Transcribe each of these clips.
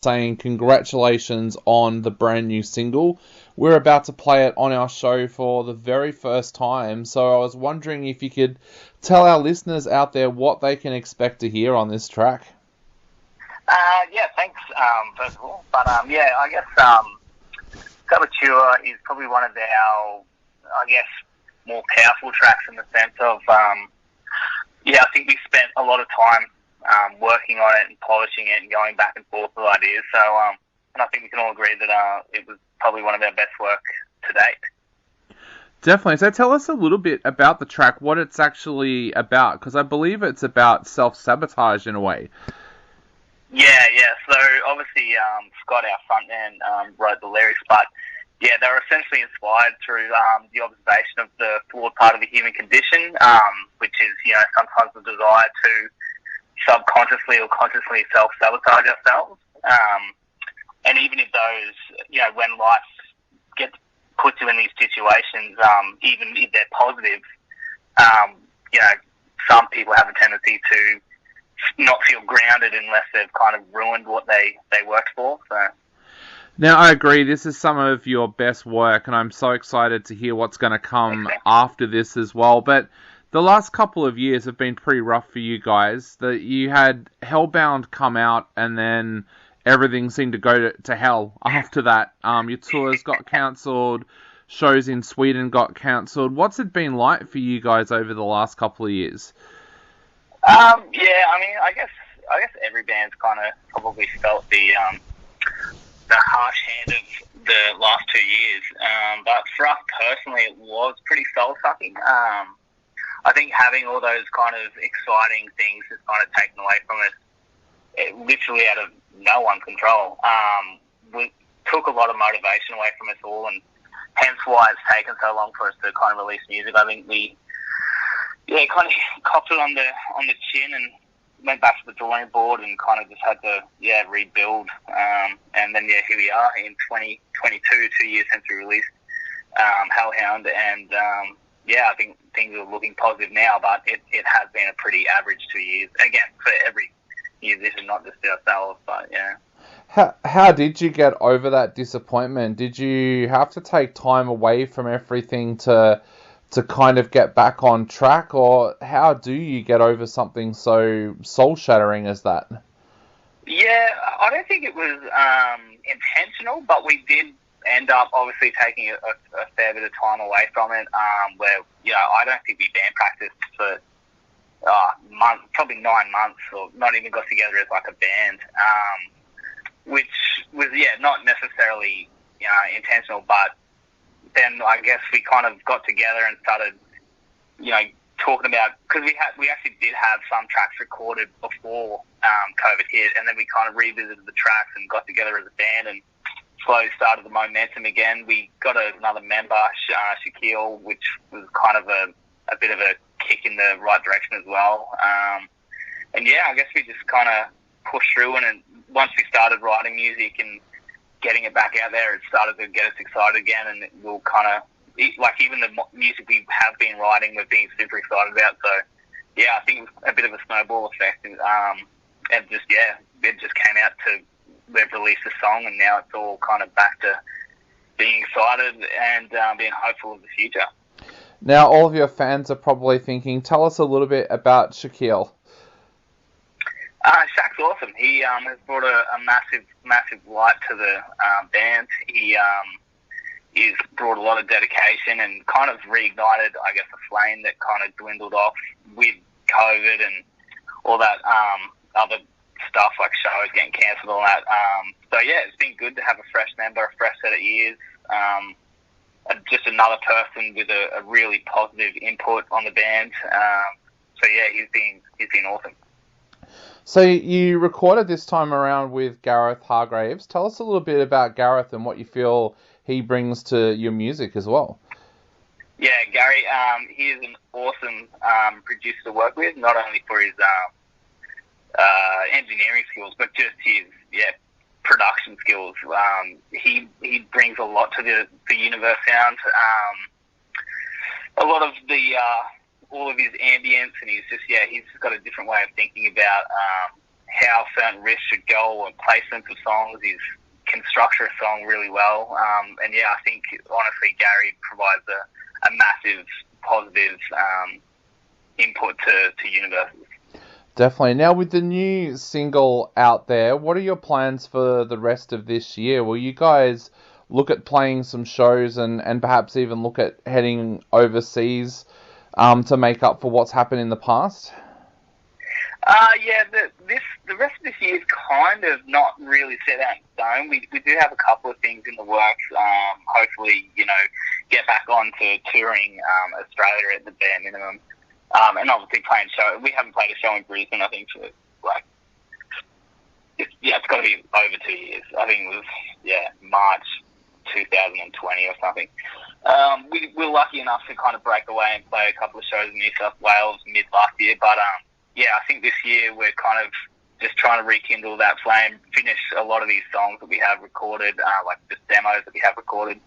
saying congratulations on the brand new single. We're about to play it on our show for the very first time, so I was wondering if you could tell our listeners out there what they can expect to hear on this track. Yeah, thanks, first of all. But, yeah, I guess Saboteur is probably one of our, I guess, more powerful tracks in the sense of, I think we spent a lot of time working on it and polishing it and going back and forth with ideas. So, and I think we can all agree that it was probably one of our best work to date. Definitely. So tell us a little bit about the track, what it's actually about, because I believe it's about self-sabotage in a way. Yeah. So obviously, Scott, our frontman, wrote the lyrics, but yeah, they were essentially inspired through the observation of the flawed part of the human condition, which is, sometimes the desire to subconsciously or consciously self-sabotage ourselves. And even if those, when life gets put you in these situations, even if they're positive, some people have a tendency to not feel grounded unless they've kind of ruined what they worked for. So. Now, I agree, this is some of your best work, and I'm so excited to hear what's going to come after this as well. But the last couple of years have been pretty rough for you guys. That you had Hellbound come out, and then everything seemed to go to hell after that. Your tours got cancelled, shows in Sweden got cancelled. What's it been like for you guys over the last couple of years? I guess every band's kind of probably felt the harsh hand of the last 2 years. But for us personally, it was pretty soul-sucking. I think having all those kind of exciting things is kind of taken away from us, literally out of no one's control. We took a lot of motivation away from us all, and hence why it's taken so long for us to kind of release music. I think we kind of copped it on the chin and went back to the drawing board and kind of just had to rebuild. And then here we are in 2022, 2 years since we released Hellhound, and I think things are looking positive now, but it has been a pretty average 2 years. Again, for every musician, not just ourselves, but yeah. How did you get over that disappointment? Did you have to take time away from everything to kind of get back on track, or how do you get over something so soul-shattering as that? Yeah, I don't think it was intentional, but we did end up obviously taking a fair bit of time away from it, where, I don't think we band practiced for months, probably 9 months, or not even got together as like a band, which was, not necessarily, intentional, but then I guess we kind of got together and started, talking about, because we actually did have some tracks recorded before COVID hit, and then we kind of revisited the tracks and got together as a band and slowly started the momentum again. We got another member, Shaquille, which was kind of a bit of a kick in the right direction as well. And I guess we just kind of pushed through, and once we started writing music and getting it back out there, it started to get us excited again, and we'll kind of, even the music we have been writing, we're being super excited about. So, I think it was a bit of a snowball effect, and just, it just came out to, we've released a song, and now it's all kind of back to being excited and being hopeful of the future. Now, all of your fans are probably thinking, tell us a little bit about Shaquille. Shaq's awesome. He has brought a massive light to the band. He's brought a lot of dedication and kind of reignited, I guess, a flame that kind of dwindled off with COVID and all that other stuff like shows getting cancelled and all that. It's been good to have a fresh member, a fresh set of ears, just another person with a really positive input on the band. He's been awesome. So you recorded this time around with Gareth Hargraves. Tell us a little bit about Gareth and what you feel he brings to your music as well. Yeah, Gary, he is an awesome producer to work with, not only for his engineering skills, but just his production skills. He brings a lot to the Universe sound. A lot of all of his ambience, and he's just got a different way of thinking about how certain riffs should go and placements of songs. He can structure a song really well. And yeah, I think honestly Gary provides a massive positive input to Universes. Definitely. Now, with the new single out there, what are your plans for the rest of this year? Will you guys look at playing some shows and perhaps even look at heading overseas to make up for what's happened in the past? Yeah, the rest of this year is kind of not really set out in stone. We do have a couple of things in the works. Hopefully, get back on to touring Australia at the bare minimum. And obviously playing show. We haven't played a show in Brisbane, I think, for it's got to be over 2 years. I think it was March 2020 or something. We were lucky enough to kind of break away and play a couple of shows in New South Wales mid last year, but I think this year we're kind of just trying to rekindle that flame, finish a lot of these songs that we have recorded, like just demos that we have recorded.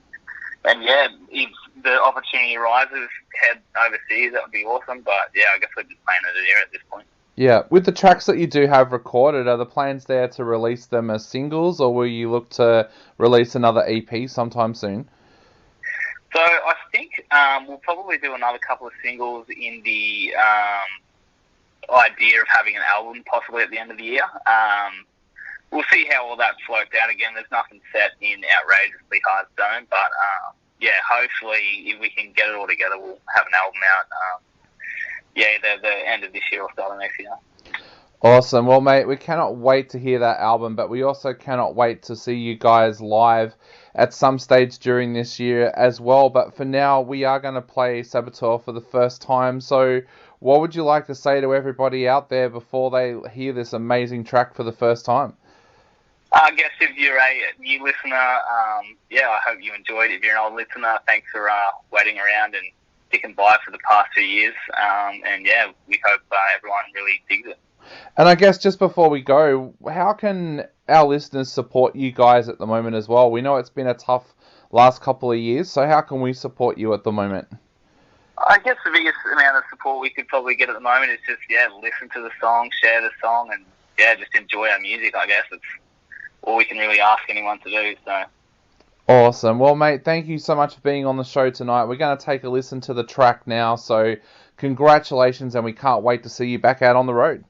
And yeah, if the opportunity arises, head overseas, that would be awesome. But yeah, I guess we're just playing it in here at this point. Yeah, with the tracks that you do have recorded, are the plans there to release them as singles, or will you look to release another EP sometime soon? So I think we'll probably do another couple of singles in the idea of having an album possibly at the end of the year. We'll see how all that floats out again. There's nothing set in outrageously hard stone, but hopefully if we can get it all together, we'll have an album out. The end of this year or start of next year. Awesome. Well, mate, we cannot wait to hear that album, but we also cannot wait to see you guys live at some stage during this year as well. But for now, we are going to play Saboteur for the first time. So what would you like to say to everybody out there before they hear this amazing track for the first time? I guess if you're a new listener, I hope you enjoyed it. If you're an old listener, thanks for waiting around and sticking by for the past 2 years. We hope everyone really digs it. And I guess just before we go, how can our listeners support you guys at the moment as well? We know it's been a tough last couple of years, so how can we support you at the moment? I guess the biggest amount of support we could probably get at the moment is just, listen to the song, share the song, and, just enjoy our music, I guess. It's all we can really ask anyone to do, so... Awesome. Well, mate, thank you so much for being on the show tonight. We're going to take a listen to the track now, so congratulations, and we can't wait to see you back out on the road.